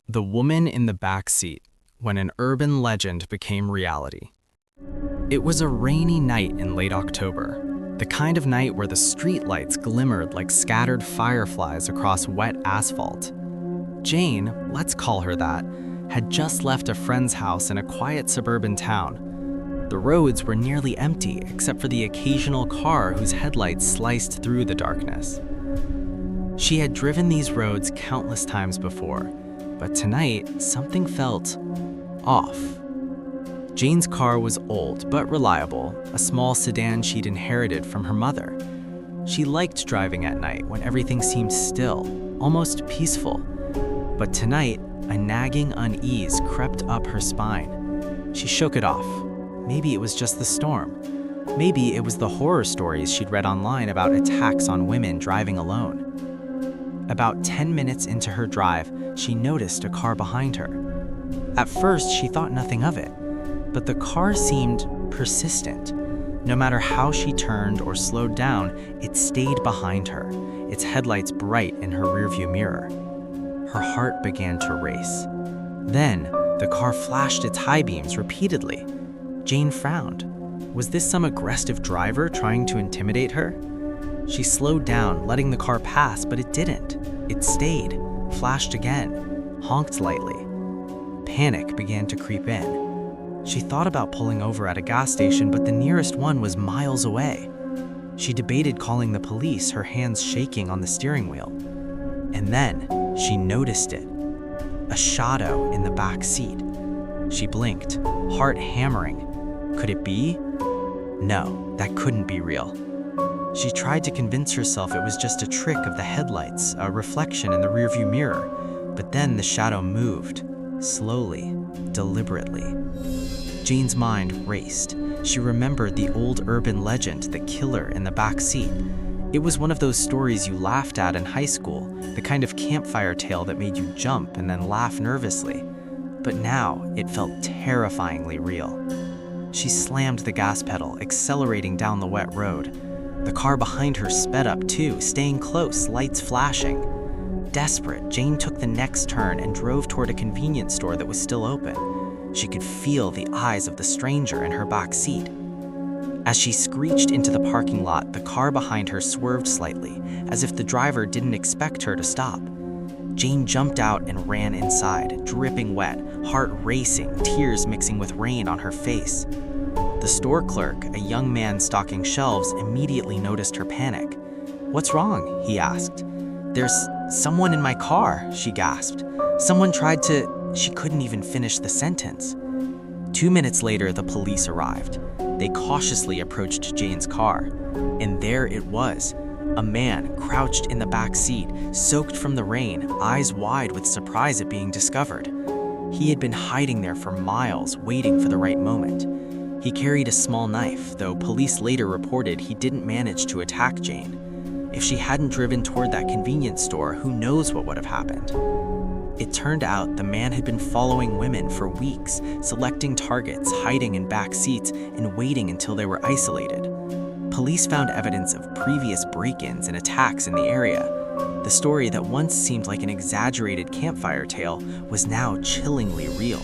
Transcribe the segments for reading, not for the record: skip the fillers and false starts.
The Woman in the Backseat, when an urban legend became reality. It was a rainy night in late October, the kind of night where the streetlights glimmered like scattered fireflies across wet asphalt. Jane, let's call her that, had just left a friend's house in a quiet suburban town. The roads were nearly empty except for the occasional car whose headlights sliced through the darkness. She had driven these roads countless times before, but tonight something felt off. Jane's car was old but reliable, a small sedan she'd inherited from her mother. She liked driving at night when everything seemed still, almost peaceful. But tonight, a nagging unease crept up her spine. She shook it off. Maybe it was just the storm. Maybe it was the horror stories she'd read online about attacks on women driving alone. About 10 minutes into her drive, she noticed a car behind her. At first, she thought nothing of it, but the car seemed persistent. No matter how she turned or slowed down, it stayed behind her, its headlights bright in her rearview mirror. Her heart began to race. Then, the car flashed its high beams repeatedly. Jane frowned. Was this some aggressive driver trying to intimidate her? She slowed down, letting the car pass, but it didn't. It stayed, flashed again, honked lightly. Panic began to creep in. She thought about pulling over at a gas station, but the nearest one was miles away. She debated calling the police, her hands shaking on the steering wheel. And then, she noticed it. A shadow in the back seat. She blinked, heart hammering. Could it be? No, that couldn't be real. She tried to convince herself it was just a trick of the headlights, a reflection in the rearview mirror. But then the shadow moved, slowly, deliberately. Jane's mind raced. She remembered the old urban legend, the killer in the back seat. It was one of those stories you laughed at in high school, the kind of campfire tale that made you jump and then laugh nervously. But now it felt terrifyingly real. She slammed the gas pedal, accelerating down the wet road. The car behind her sped up too, staying close, lights flashing. Desperate, Jane took the next turn and drove toward a convenience store that was still open. She could feel the eyes of the stranger in her back seat. As she screeched into the parking lot, the car behind her swerved slightly, as if the driver didn't expect her to stop. Jane jumped out and ran inside, dripping wet, heart racing, tears mixing with rain on her face. The store clerk, a young man stocking shelves, immediately noticed her panic. "What's wrong?" he asked. "There's someone in my car," she gasped. "Someone tried to..." She couldn't even finish the sentence. 2 minutes later, the police arrived. They cautiously approached Jane's car, and there it was. A man crouched in the back seat, soaked from the rain, eyes wide with surprise at being discovered. He had been hiding there for miles, waiting for the right moment. He carried a small knife, though police later reported he didn't manage to attack Jane. If she hadn't driven toward that convenience store, who knows what would have happened? It turned out the man had been following women for weeks, selecting targets, hiding in back seats, and waiting until they were isolated. Police found evidence of previous break-ins and attacks in the area. The story that once seemed like an exaggerated campfire tale was now chillingly real.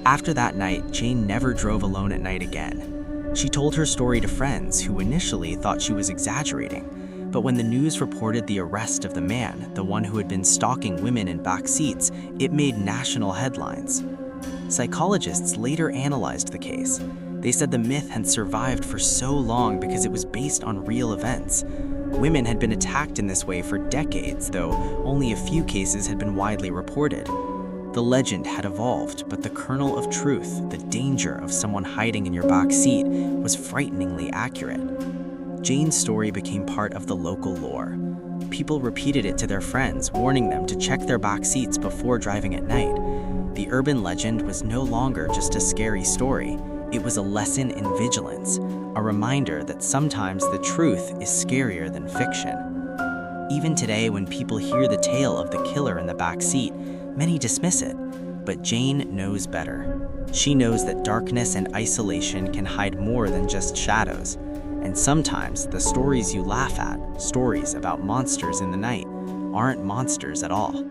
After that night, Jane never drove alone at night again. She told her story to friends who initially thought she was exaggerating, but when the news reported the arrest of the man, the one who had been stalking women in back seats, it made national headlines. Psychologists later analyzed the case. They said the myth had survived for so long because it was based on real events. Women had been attacked in this way for decades, though only a few cases had been widely reported. The legend had evolved, but the kernel of truth, the danger of someone hiding in your back seat, was frighteningly accurate. Jane's story became part of the local lore. People repeated it to their friends, warning them to check their back seats before driving at night. The urban legend was no longer just a scary story. It was a lesson in vigilance, a reminder that sometimes the truth is scarier than fiction. Even today, when people hear the tale of the killer in the back seat, many dismiss it, but Jane knows better. She knows that darkness and isolation can hide more than just shadows. And sometimes the stories you laugh at, stories about monsters in the night, aren't monsters at all.